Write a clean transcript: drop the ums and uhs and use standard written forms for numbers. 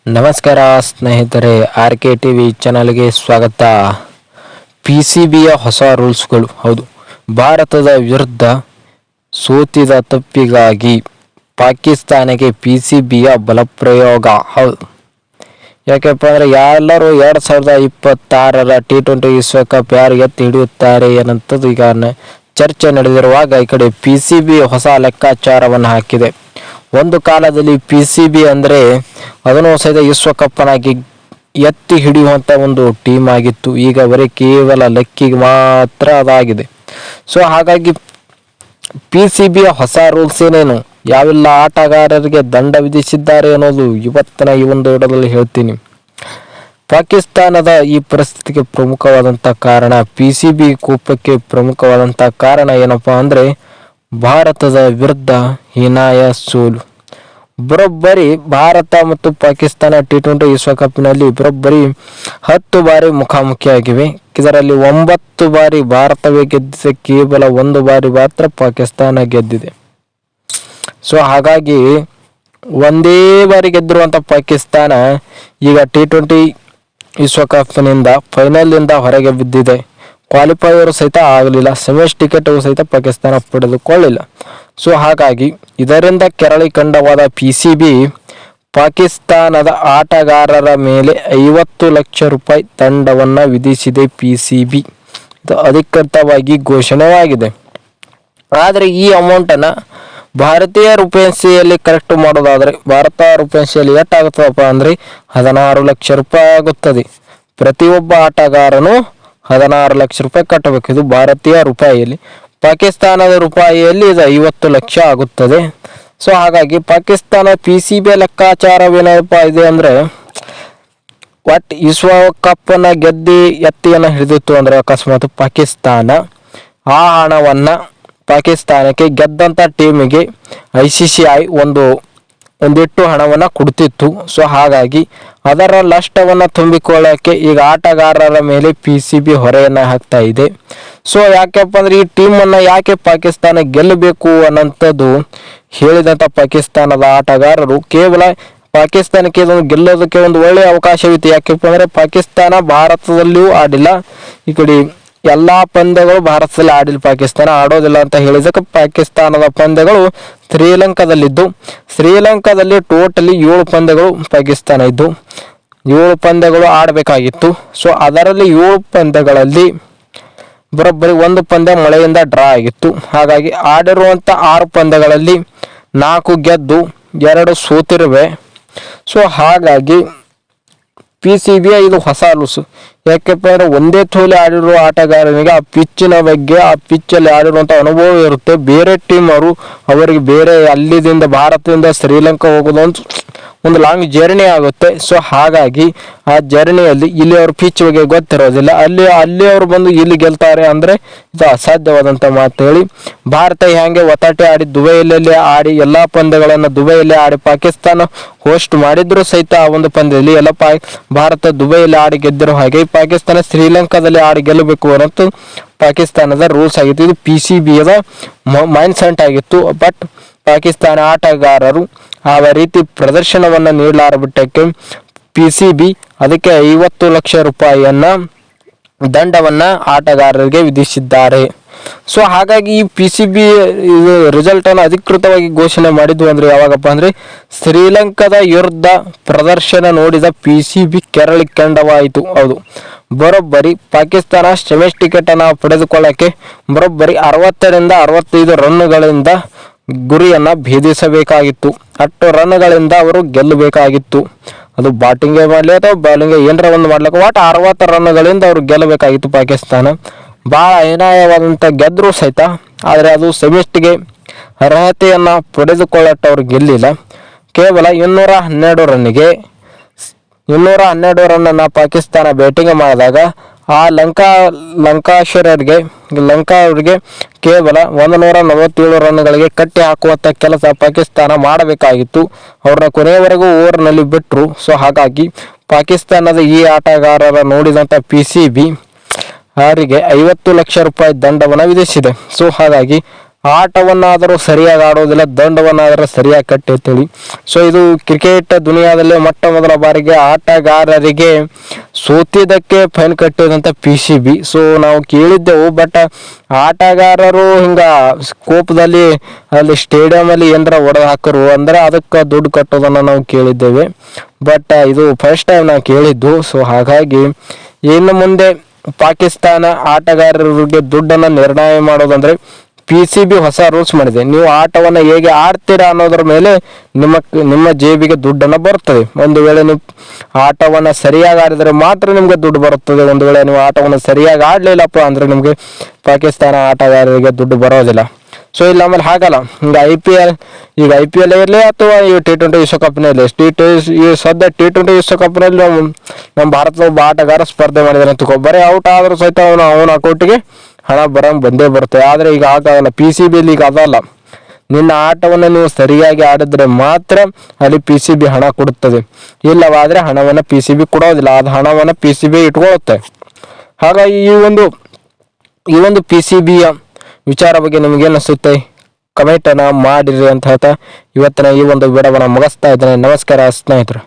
ನಮಸ್ಕಾರ ಸ್ನೇಹಿತರೆ, R K T V ಚಾನಲ್ಗೆ ಸ್ವಾಗತ. ಪಿ ಸಿ ಬಿಯ ಹೊಸ ರೂಲ್ಸ್ಗಳು. ಹೌದು, ಭಾರತದ ವಿರುದ್ಧ ಸೋತಿದ ತಪ್ಪಿಗಾಗಿ ಪಾಕಿಸ್ತಾನಕ್ಕೆ ಪಿ ಸಿ ಬಿಯ ಬಲಪ್ರಯೋಗ. ಹೌದು, ಯಾಕೆಪ್ಪ ಅಂದರೆ ಎಲ್ಲರೂ 2026 T20 ವಿಶ್ವಕಪ್ ಯಾರು ಎತ್ತಿ ಹಿಡಿಯುತ್ತಾರೆ ಅನ್ನೋಂಥದ್ದು ಈಗ ಚರ್ಚೆ ನಡೆದಿರುವಾಗ ಈ ಕಡೆ ಪಿ ಸಿ ಬಿ ಹೊಸ ಲೆಕ್ಕಾಚಾರವನ್ನು ಹಾಕಿದೆ. ಒಂದು ಕಾಲದಲ್ಲಿ ಪಿ ಸಿ ಬಿ ಅಂದರೆ ಅದನ್ನು ಸಹಿತ ವಿಶ್ವಕಪ್ನಾಗಿ ಎತ್ತಿ ಹಿಡಿಯುವಂಥ ಒಂದು ಟೀಮ್ ಆಗಿತ್ತು. ಈಗ ಬರೀ ಕೇವಲ ಲೆಕ್ಕಿಗೆ ಮಾತ್ರ ಅದಾಗಿದೆ. ಸೊ ಹಾಗಾಗಿ ಪಿ ಸಿ ಬಿಯ ಹೊಸ ರೂಲ್ಸ್ ಏನೇನು, ಯಾವೆಲ್ಲ ಆಟಗಾರರಿಗೆ ದಂಡ ವಿಧಿಸಿದ್ದಾರೆ ಅನ್ನೋದು ಇವತ್ತಿನ ಈ ಒಂದು ವಿಡಿಯೋದಲ್ಲಿ ಹೇಳ್ತೀನಿ. ಪಾಕಿಸ್ತಾನದ ಈ ಪರಿಸ್ಥಿತಿಗೆ ಪ್ರಮುಖವಾದಂಥ ಕಾರಣ, ಪಿ ಸಿ ಬಿ ಕೋಪಕ್ಕೆ ಪ್ರಮುಖವಾದಂಥ ಕಾರಣ ಏನಪ್ಪಾ ಅಂದರೆ ಭಾರತದ ವಿರುದ್ಧ ಹೀನಾಯ ಸೋಲು. ಬರೋಬ್ಬರಿ ಭಾರತ ಮತ್ತು ಪಾಕಿಸ್ತಾನ T20 ವಿಶ್ವಕಪ್ನಲ್ಲಿ ಬರೋಬ್ಬರಿ 10 ಬಾರಿ ಮುಖಾಮುಖಿಯಾಗಿವೆ. ಇದರಲ್ಲಿ 9 ಬಾರಿ ಭಾರತವೇ ಗೆದ್ದಿದೆ, ಕೇವಲ 1 ಬಾರಿ ಮಾತ್ರ ಪಾಕಿಸ್ತಾನ ಗೆದ್ದಿದೆ. ಸೊ ಹಾಗಾಗಿ ಒಂದೇ ಬಾರಿ ಗೆದ್ದಿರುವಂಥ ಪಾಕಿಸ್ತಾನ ಈಗ T20 ವಿಶ್ವಕಪ್ನಿಂದ ಫೈನಲ್ನಿಂದ ಹೊರಗೆ ಬಿದ್ದಿದೆ. ಕ್ವಾಲಿಫೈಯರ್ ಸಹಿತ ಆಗಲಿಲ್ಲ, ಸೆಮಿಸ್ ಟಿಕೆಟ್ ಸಹಿತ ಪಾಕಿಸ್ತಾನ ಪಡೆದುಕೊಳ್ಳಿಲ್ಲ. ಸೊ ಹಾಗಾಗಿ ಇದರಿಂದ ಕೆರಳಿ ಕಂಡವಾದ ಪಿ ಸಿ ಬಿ ಪಾಕಿಸ್ತಾನದ ಆಟಗಾರರ ಮೇಲೆ 50 ಲಕ್ಷ ರೂಪಾಯಿ ದಂಡವನ್ನು ವಿಧಿಸಿದೆ. ಪಿ ಸಿ ಬಿ ಇದು ಅಧಿಕೃತವಾಗಿ ಘೋಷಣೆಯಾಗಿದೆ. ಆದರೆ ಈ ಅಮೌಂಟನ್ನು ಭಾರತೀಯ ರೂಪಾಯಿಯಲ್ಲಿ ಕರೆಕ್ಟ್ ಮಾಡೋದಾದರೆ ಭಾರತ ರೂಪಾಯಿಯಲ್ಲಿ ಎಷ್ಟಾಗುತ್ತದಪ್ಪ ಅಂದರೆ 16 ಲಕ್ಷ ರೂಪಾಯಿ ಆಗುತ್ತದೆ. ಪ್ರತಿಯೊಬ್ಬ ಆಟಗಾರನು 16 ಲಕ್ಷ ರೂಪಾಯಿ ಕಟ್ಟಬೇಕು. ಇದು ಭಾರತೀಯ ರೂಪಾಯಿಯಲ್ಲಿ. ಪಾಕಿಸ್ತಾನದ ರೂಪಾಯಿಯಲ್ಲಿ ಇದು 50 ಲಕ್ಷ ಆಗುತ್ತದೆ. ಸೊ ಹಾಗಾಗಿ ಪಾಕಿಸ್ತಾನ ಪಿ ಸಿ ಬಿ ಲೆಕ್ಕಾಚಾರವೇನಪ್ಪ ಇದೆ ಅಂದರೆ, ಒಟ್ಟು ವಿಶ್ವಕಪ್ಪನ್ನು ಗೆದ್ದು ಎತ್ತಿಯನ್ನು ಹಿಡಿದಿತ್ತು ಅಂದರೆ ಅಕಸ್ಮಾತ್ ಪಾಕಿಸ್ತಾನ ಆ ಹಣವನ್ನು ಪಾಕಿಸ್ತಾನಕ್ಕೆ ಗೆದ್ದಂಥ ಟೀಮಿಗೆ ICCI ಒಂದಿಟ್ಟು ಹಣವನ್ನು ಕೊಡ್ತಿತ್ತು. ಸೊ ಹಾಗಾಗಿ ಅದರ ನಷ್ಟವನ್ನು ತುಂಬಿಕೊಳ್ಳೋಕ್ಕೆ ಈಗ ಆಟಗಾರರ ಮೇಲೆ ಪಿ ಸಿ ಬಿ ಹೊರೆಯನ್ನು ಹಾಕ್ತಾ ಇದೆ. ಸೊ ಯಾಕೆಪ್ಪ ಅಂದರೆ ಈ ಟೀಮನ್ನು ಯಾಕೆ ಪಾಕಿಸ್ತಾನ ಗೆಲ್ಲಬೇಕು ಅನ್ನೋಂಥದ್ದು ಹೇಳಿದಂಥ ಪಾಕಿಸ್ತಾನದ ಆಟಗಾರರು ಕೇವಲ ಪಾಕಿಸ್ತಾನಕ್ಕೆ ಇದನ್ನು ಗೆಲ್ಲೋದಕ್ಕೆ ಒಂದು ಒಳ್ಳೆಯ ಅವಕಾಶವಿತ್ತು. ಯಾಕೆಪ್ಪ ಅಂದರೆ ಪಾಕಿಸ್ತಾನ ಭಾರತದಲ್ಲಿಯೂ ಆಡಿಲ್ಲ, ಈ ಕಡೆ ಎಲ್ಲ ಪಂದ್ಯಗಳು ಭಾರತದಲ್ಲಿ ಆಡಿಲ್ಲ, ಪಾಕಿಸ್ತಾನ ಆಡೋದಿಲ್ಲ ಅಂತ ಹೇಳಿದಕ್ಕೆ ಪಾಕಿಸ್ತಾನದ ಪಂದ್ಯಗಳು ಶ್ರೀಲಂಕಾದಲ್ಲಿ ಟೋಟಲಿ 7 ಪಂದ್ಯಗಳು ಪಾಕಿಸ್ತಾನ ಇದ್ದು 7 ಪಂದ್ಯಗಳು ಆಡಬೇಕಾಗಿತ್ತು. ಸೊ ಅದರಲ್ಲಿ 7 ಪಂದ್ಯಗಳಲ್ಲಿ ಬರೋಬ್ಬರಿ 1 ಪಂದ್ಯ ಮಳೆಯಿಂದ ಡ್ರಾ ಆಗಿತ್ತು. ಹಾಗಾಗಿ ಆಡಿರುವಂಥ 6 ಪಂದ್ಯಗಳಲ್ಲಿ 4 ಗೆದ್ದು 2 ಸೋತಿರುವೆ. ಸೊ ಹಾಗಾಗಿ ಪಿ ಸಿ ಬಿ ಇದು ಹೊಸ ರೂಲ್ಸ್. ಯಾಕೆಪ್ಪ ಅಂದರೆ ಒಂದೇ ಥೋಲಿ ಆಡಿರುವ ಆಟಗಾರನಿಗೆ ಆ ಪಿಚ್ಚಿನ ಬಗ್ಗೆ, ಆ ಪಿಚ್ಚಲ್ಲಿ ಆಡಿರುವಂಥ ಅನುಭವ ಇರುತ್ತೆ. ಬೇರೆ ಟೀಮ್ ಅವರಿಗೆ ಬೇರೆ ಅಲ್ಲಿದಿಂದ ಭಾರತದಿಂದ ಶ್ರೀಲಂಕಾ ಹೋಗೋದು ಒಂದು ಲಾಂಗ್ ಜರ್ನಿ ಆಗುತ್ತೆ. ಸೊ ಹಾಗಾಗಿ ಆ ಜರ್ನಿಯಲ್ಲಿ ಇಲ್ಲಿ ಅವ್ರ ಪಿಚ್ ಬಗ್ಗೆ ಗೊತ್ತಿರೋದಿಲ್ಲ, ಅಲ್ಲಿ ಅವರು ಬಂದು ಇಲ್ಲಿ ಗೆಲ್ತಾರೆ ಅಂದರೆ ಇದು ಅಸಾಧ್ಯವಾದಂಥ ಮಾತು. ಹೇಳಿ ಭಾರತ ಹೇಗೆ ಒತ್ತಾಟೆ ಆಡಿ ದುಬೈಯಲ್ಲಿ ಆಡಿ ಎಲ್ಲ ಪಂದ್ಯಗಳನ್ನು ದುಬೈಯಲ್ಲಿ ಆಡಿ ಪಾಕಿಸ್ತಾನ ಹೋಸ್ಟ್ ಮಾಡಿದ್ರು ಸಹಿತ ಆ ಒಂದು ಪಂದ್ಯದಲ್ಲಿ ಎಲ್ಲ ಭಾರತ ದುಬೈಯಲ್ಲಿ ಆಡಿ ಗೆದ್ದಿರೋ ಹಾಗೆ ಪಾಕಿಸ್ತಾನ ಶ್ರೀಲಂಕಾದಲ್ಲಿ ಆಡಿ ಗೆಲ್ಲಬೇಕು ಅನ್ನೋದು ಪಾಕಿಸ್ತಾನದ ರೂಲ್ಸ್ ಆಗಿತ್ತು. ಇದು ಪಿ ಸಿ ಬಿಯದ ಮೈಂಡ್ ಸೆಟ್ ಆಗಿತ್ತು. ಬಟ್ ಪಾಕಿಸ್ತಾನ ಆಟಗಾರರು ಆ ರೀತಿ ಪ್ರದರ್ಶನವನ್ನು ನೀಡಲಾರಬಿಟ್ಟಕ್ಕೆ ಪಿ ಸಿ ಬಿ ಅದಕ್ಕೆ 50 ಲಕ್ಷ ರೂಪಾಯಿಯನ್ನ ದಂಡವನ್ನು ಆಟಗಾರರಿಗೆ ವಿಧಿಸಿದ್ದಾರೆ. ಸೊ ಹಾಗಾಗಿ ಈ ಪಿ ಸಿ ಬಿ ರಿಸಲ್ಟನ್ನು ಅಧಿಕೃತವಾಗಿ ಘೋಷಣೆ ಮಾಡಿದ್ವು ಅಂದರೆ ಯಾವಾಗಪ್ಪ ಅಂದರೆ ಶ್ರೀಲಂಕಾದ ವಿರುದ್ಧ ಪ್ರದರ್ಶನ ನೋಡಿದ ಪಿ ಸಿ ಬಿ ಕೆರಳಿ ಕಂಡವಾಯಿತು. ಹೌದು, ಬರೋಬ್ಬರಿ ಪಾಕಿಸ್ತಾನ ಸೆಮಿಸ್ ಟಿಕೆಟನ್ನು ಪಡೆದುಕೊಳ್ಳಕ್ಕೆ ಬರೋಬ್ಬರಿ 60ರಿಂದ 65 ರನ್ನುಗಳಿಂದ ಗುರಿಯನ್ನು ಭೇದಿಸಬೇಕಾಗಿತ್ತು. ಅಷ್ಟು ರನ್ಗಳಿಂದ ಅವರು ಗೆಲ್ಲಬೇಕಾಗಿತ್ತು. ಅದು ಬ್ಯಾಟಿಂಗೇ ಮಾಡಲಿ ಅಥವಾ ಬೌಲಿಂಗ್ ಏನರ ಒಂದು ಮಾಡ್ಲಿಕ್ಕೆ ಒಟ್ಟು 60 ರನ್ಗಳಿಂದ ಅವರು ಗೆಲ್ಲಬೇಕಾಗಿತ್ತು. ಪಾಕಿಸ್ತಾನ ಭಾಳ ಹೀನಾಯವಾದಂಥ ಗೆದ್ದರೂ ಸಹಿತ, ಆದರೆ ಅದು ಸೆಮಿಸ್ಟಿಗೆ ಅರ್ಹತೆಯನ್ನು ಪಡೆದುಕೊಳ್ಳಟ್ಟು ಅವ್ರು ಗೆಲ್ಲಿಲ್ಲ. ಕೇವಲ 212 ರನ್ನನ್ನು ಪಾಕಿಸ್ತಾನ ಬ್ಯಾಟಿಂಗ್ ಮಾಡಿದಾಗ ಆ ಲಂಕಾ ಅವರಿಗೆ ಕೇವಲ 147 ರನ್ಗಳಿಗೆ ಕಟ್ಟಿ ಹಾಕುವಂಥ ಕೆಲಸ ಪಾಕಿಸ್ತಾನ ಮಾಡಬೇಕಾಗಿತ್ತು. ಅವ್ರನ್ನ ಕೊನೆಯವರೆಗೂ ಓವರ್ನಲ್ಲಿ ಬಿಟ್ಟರು. ಸೊ ಹಾಗಾಗಿ ಪಾಕಿಸ್ತಾನದ ಈ ಆಟಗಾರರ ನೋಡಿದಂಥ ಪಿ ಸಿ ಬಿ ಅವರಿಗೆ 50 ಲಕ್ಷ ರೂಪಾಯಿ ದಂಡವನ್ನು ವಿಧಿಸಿದೆ. ಸೊ ಹಾಗಾಗಿ ಆಟವನ್ನಾದರೂ ಸರಿಯಾಗಿ ಆಡೋದಿಲ್ಲ, ದಂಡವನ್ನಾದರೂ ಸರಿಯಾಗಿ ಕಟ್ಟಿ ಅಂತೇಳಿ. ಸೊ ಇದು ಕ್ರಿಕೆಟ್ ದುನಿಯಾದಲ್ಲಿ ಮೊಟ್ಟ ಮೊದಲ ಬಾರಿಗೆ ಆಟಗಾರರಿಗೆ ಸೋತಿದ್ದಕ್ಕೆ ಫೈನ್ ಕಟ್ಟಿದಂಥ PCB. ಸೊ ನಾವು ಕೇಳಿದ್ದೆವು, ಬಟ್ ಆಟಗಾರರು ಹಿಂಗ ಕೋಪದಲ್ಲಿ ಅಲ್ಲಿ ಸ್ಟೇಡಿಯಂ ಏನಾರ ಹೊಡೆದು ಹಾಕರು ಅಂದ್ರೆ ಅದಕ್ಕೆ ದುಡ್ಡು ಕಟ್ಟೋದನ್ನು ನಾವು ಕೇಳಿದ್ದೇವೆ. ಬಟ್ ಇದು ಫಸ್ಟ್ ಟೈಮ್ ನಾವು ಕೇಳಿದ್ದು. ಸೊ ಹಾಗಾಗಿ ಇನ್ನು ಮುಂದೆ ಪಾಕಿಸ್ತಾನ ಆಟಗಾರರಿಗೆ ದುಡ್ಡನ್ನು ನಿರ್ಣಯ ಮಾಡೋದಂದ್ರೆ PCB ಹೊಸ ರೂಲ್ಸ್ ಮಾಡಿದೆ. ನೀವು ಆಟವನ್ನು ಹೇಗೆ ಆಡ್ತೀರಾ ಅನ್ನೋದ್ರ ಮೇಲೆ ನಿಮ್ಮ ಜೇಬಿಗೆ ದುಡ್ಡನ್ನು ಬರ್ತದೆ. ಒಂದು ವೇಳೆ ನೀವು ಆಟವನ್ನು ಸರಿಯಾಗಿ ಆಡಿದರೆ ಮಾತ್ರ ನಿಮಗೆ ದುಡ್ಡು ಬರುತ್ತದೆ. ಒಂದು ವೇಳೆ ನೀವು ಆಟವನ್ನು ಸರಿಯಾಗಿ ಆಡಲಿಲ್ಲಪ್ಪ ಅಂದರೆ ನಿಮಗೆ ಪಾಕಿಸ್ತಾನ ಆಟಗಾರರಿಗೆ ದುಡ್ಡು ಬರೋದಿಲ್ಲ. ಸೊ ಇಲ್ಲ ಆಮೇಲೆ ಹಾಗಲ್ಲ, ಈಗ IPL ಇರಲಿ ಅಥವಾ ಈ T20 ವಿಶ್ವಕಪ್ನಲ್ಲಿ ಈ ಸದ್ಯ T20 ವಿಶ್ವಕಪ್ನಲ್ಲಿ ನಮ್ಮ ಭಾರತದ ಒಬ್ಬ ಆಟಗಾರ ಸ್ಪರ್ಧೆ ಮಾಡಿದಾರೆ ಅಂತ ಬರೀ ಔಟ್ ಆದರೂ ಸಹಿತ ಅವನ ಅಕೌಂಟಿಗೆ ಹಣ ಬಂದೇ ಬರುತ್ತೆ. ಆದರೆ ಈಗ ಆಗಲ್ಲ, PCBಯಲ್ಲಿ ಈಗ ಅದಲ್ಲ. ನಿನ್ನ ಆಟವನ್ನು ನೀವು ಸರಿಯಾಗಿ ಆಡಿದ್ರೆ ಮಾತ್ರ ಅಲ್ಲಿ PCB ಹಣ ಕೊಡುತ್ತದೆ, ಇಲ್ಲವಾದರೆ ಹಣವನ್ನು PCB ಕೊಡೋದಿಲ್ಲ. ಅದು ಹಣವನ್ನು PCB ಇಟ್ಕೊಳ್ಳುತ್ತೆ. ಹಾಗಾಗಿ ಈ ಒಂದು PCBಯ ವಿಚಾರ ಬಗ್ಗೆ ನಿಮಗೆ ಅನಿಸುತ್ತೆ, ಕಮೆಂಟನ್ನು ಮಾಡಿರಿ ಅಂತ ಹೇಳ್ತಾ ಇವತ್ತಿನ ಈ ಒಂದು ವಿಡಿಯೋವನ್ನು ಮುಗಿಸ್ತಾ ಇದ್ದೇನೆ. ನಮಸ್ಕಾರ ಸ್ನೇಹಿತರು.